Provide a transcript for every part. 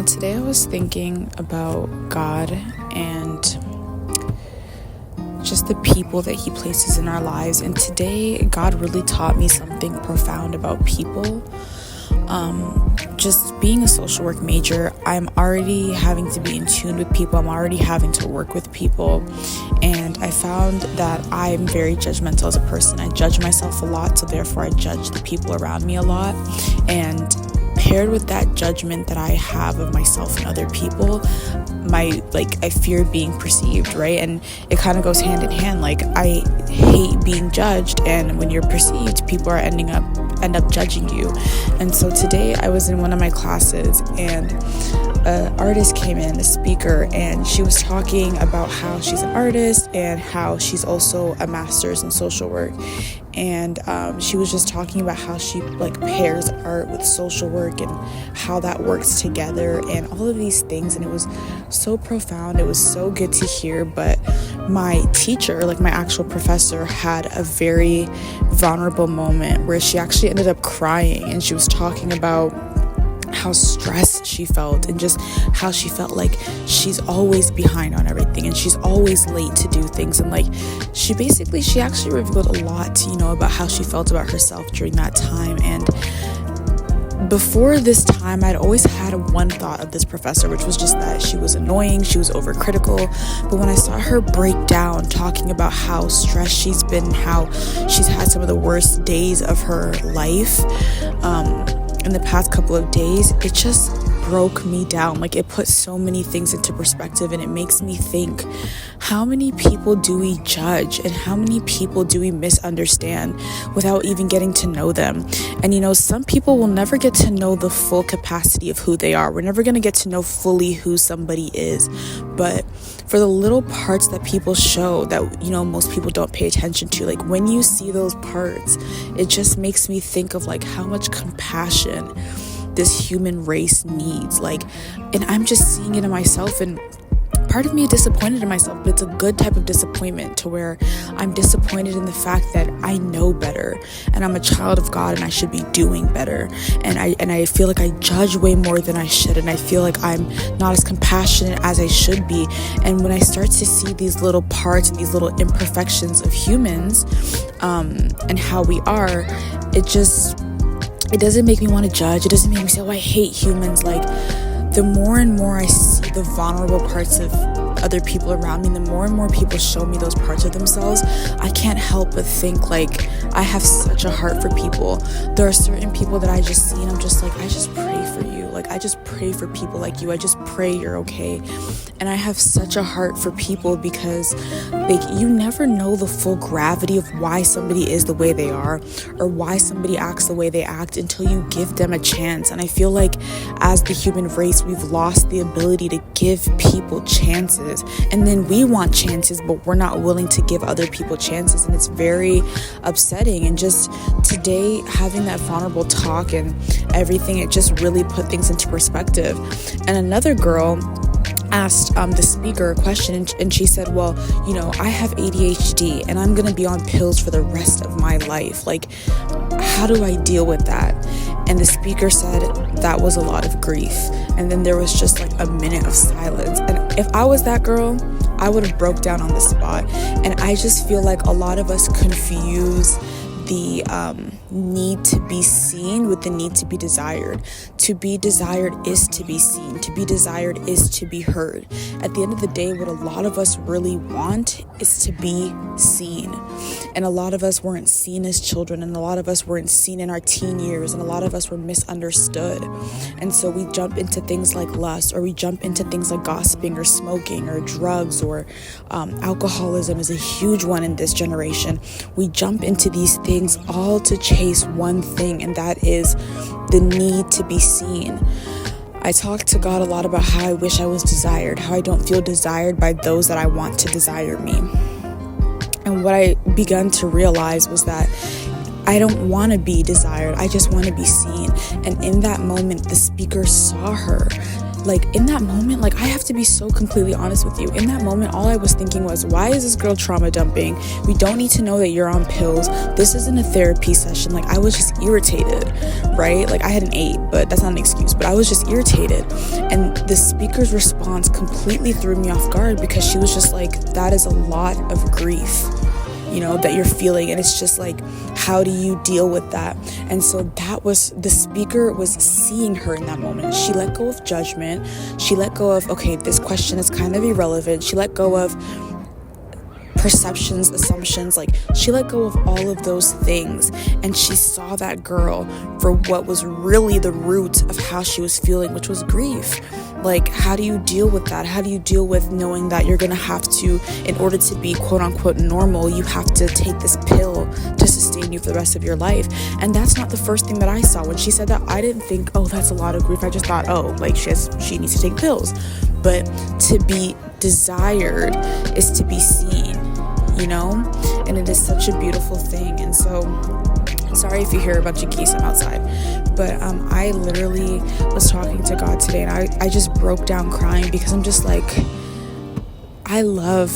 Today I was thinking about God and just the people that He places in our lives. And today, God really taught me something profound about people. Just being a social work major, I'm already having to be in tune with people. I'm already having to work with people. And I found that I'm very judgmental as a person. I judge myself a lot, so therefore I judge the people around me a lot. And paired with that judgment that I have of myself and other people, I fear being perceived, right? And it kind of goes hand in hand. Like, I hate being judged, and when you're perceived, people are end up judging you. And so today I was in one of my classes, and an artist came in, a speaker, and she was talking about how she's an artist and how she's also a master's in social work. And she was just talking about how she pairs art with social work and how that works together and all of these things. And it was so profound. It was so good to hear. But my teacher, my actual professor, had a very vulnerable moment where she actually ended up crying, and she was talking about how stressed she felt and just how she felt like she's always behind on everything and she's always late to do things. And she actually revealed a lot, about how she felt about herself during that time. And before this time, I'd always had one thought of this professor, which was just that she was annoying, she was overcritical. But when I saw her break down, talking about how stressed she's been, how she's had some of the worst days of her life, in the past couple of days, it just broke me down. It put so many things into perspective, and it makes me think, how many people do we judge and how many people do we misunderstand without even getting to know them? And some people will never get to know the full capacity of who they are. We're never going to get to know fully who somebody is. But for the little parts that people show that most people don't pay attention to, when you see those parts, it just makes me think of how much compassion this human race needs. And I'm just seeing it in myself, and part of me is disappointed in myself, but it's a good type of disappointment, to where I'm disappointed in the fact that I know better and I'm a child of God and I should be doing better, and I feel like I judge way more than I should, and I feel like I'm not as compassionate as I should be. And when I start to see these little parts and these little imperfections of humans, and how we are, it doesn't make me want to judge. It doesn't make me say, I hate humans. The more and more I see the vulnerable parts of other people around me, the more and more people show me those parts of themselves, I can't help but think, I have such a heart for people. There are certain people that I just see, and I'm just I just pray for you. I just pray for people like you. I just pray you're okay. And I have such a heart for people because you never know the full gravity of why somebody is the way they are, or why somebody acts the way they act, until you give them a chance. And I feel like as the human race, we've lost the ability to give people chances. And then we want chances, but we're not willing to give other people chances. And it's very upsetting. And just today, having that vulnerable talk and everything, it just really put things into perspective. And another girl asked the speaker a question, and she said, I have ADHD and I'm gonna be on pills for the rest of my life. How do I deal with that? And the speaker said that was a lot of grief. And then there was just a minute of silence. And if I was that girl, I would have broke down on the spot. And I just feel like a lot of us confuse the need to be seen with the need to be desired. To be desired is to be seen. To be desired is to be heard. At the end of the day, what a lot of us really want is to be seen. And a lot of us weren't seen as children, and a lot of us weren't seen in our teen years, and a lot of us were misunderstood. And so we jump into things like lust, or we jump into things like gossiping or smoking or drugs, or alcoholism is a huge one in this generation. We jump into these things all to chase one thing, and that is the need to be seen. I talk to God a lot about how I wish I was desired, how I don't feel desired by those that I want to desire me. And what I began to realize was that I don't want to be desired. I just want to be seen. And in that moment, the speaker saw her. like in that moment, like I have to be so completely honest with you. In that moment, all I was thinking was, why is this girl trauma dumping? We don't need to know that you're on pills. This isn't a therapy session. Like I was just irritated, right? Like I had an 8, but that's not an excuse, but I was just irritated. And the speaker's response completely threw me off guard, because she was just like, that is a lot of grief, you know, that you're feeling. And it's just like, how do you deal with that? And so that was, the speaker was seeing her in that moment. She let go of judgment. She let go of, okay, this question is kind of irrelevant. She let go of perceptions, assumptions, like she let go of all of those things, and she saw that girl for what was really the root of how she was feeling, which was grief. Like, how do you deal with that? How do you deal with knowing that you're gonna have to, in order to be quote unquote normal, you have to take this pill to sustain you for the rest of your life? And that's not the first thing that I saw. When she said that, I didn't think, oh, that's a lot of grief. I just thought, oh, like she needs to take pills. But to be desired is to be seen, you know? And it is such a beautiful thing. And so, sorry if you hear a bunch of geese, I'm outside. But I literally was talking to God today, and I just broke down crying, because I'm just like, I love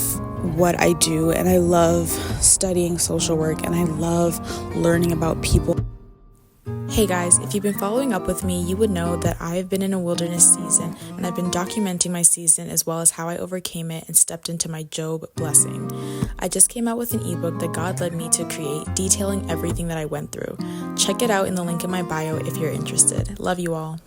what I do, and I love studying social work, and I love learning about people. Hey guys, if you've been following up with me, you would know that I've been in a wilderness season, and I've been documenting my season as well as how I overcame it and stepped into my Job blessing. I just came out with an ebook that God led me to create, detailing everything that I went through. Check it out in the link in my bio if you're interested. Love you all.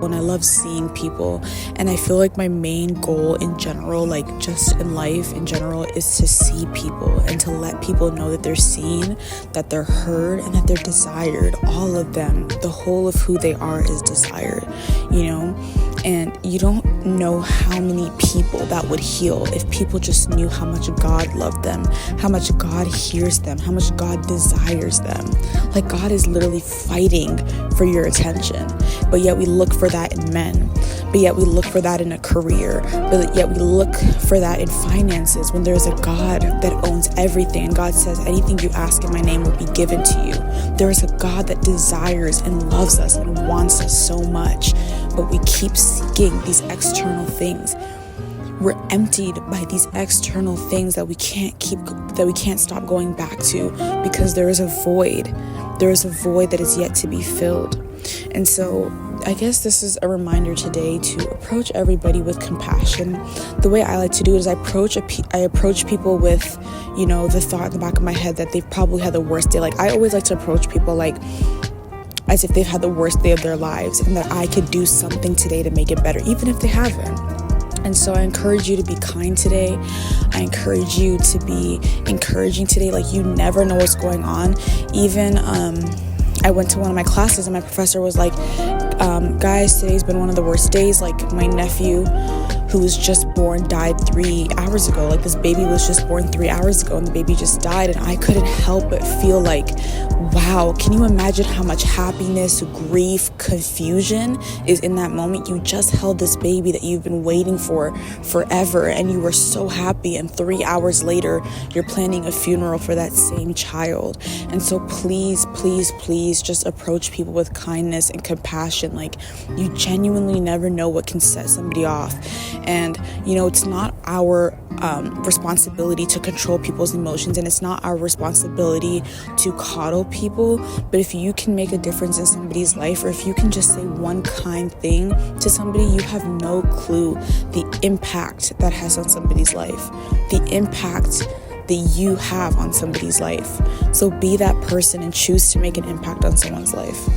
And I love seeing people, and I feel like my main goal in general, like just in life in general, is to see people and to let people know that they're seen, that they're heard, and that they're desired. All of them, the whole of who they are is desired, you know? And you don't know how many people that would heal if people just knew how much God loved them, how much God hears them, how much God desires them. Like, God is literally fighting for your attention, but yet we look for that in men, but yet we look for that in a career, but yet we look for that in finances, when there's a God that owns everything, and God says, anything you ask in my name will be given to you. There is a God that desires and loves us and wants us so much, but we keep seeking these external things. We're emptied by these external things that we can't stop going back to, because there is a void that is yet to be filled. And so I guess this is a reminder today to approach everybody with compassion. The way I like to do it is I approach people with, you know, the thought in the back of my head that they've probably had the worst day. Like, I always like to approach people like as if they've had the worst day of their lives, and that I could do something today to make it better, even if they haven't. And so I encourage you to be kind today. I encourage you to be encouraging today. Like, you never know what's going on. Even I went to one of my classes, and my professor was like, guys, today's been one of the worst days. Like, my nephew, who was just born, died 3 hours ago. Like, this baby was just born 3 hours ago, and the baby just died. And I couldn't help but feel like, wow, can you imagine how much happiness, grief, confusion is in that moment? You just held this baby that you've been waiting for forever, and you were so happy, and 3 hours later, you're planning a funeral for that same child. And so please, please, please just approach people with kindness and compassion. Like, you genuinely never know what can set somebody off. And, you know, it's not our responsibility to control people's emotions, and it's not our responsibility to coddle people. But if you can make a difference in somebody's life, or if you can just say one kind thing to somebody, you have no clue the impact that has on somebody's life, the impact that you have on somebody's life. So be that person and choose to make an impact on someone's life.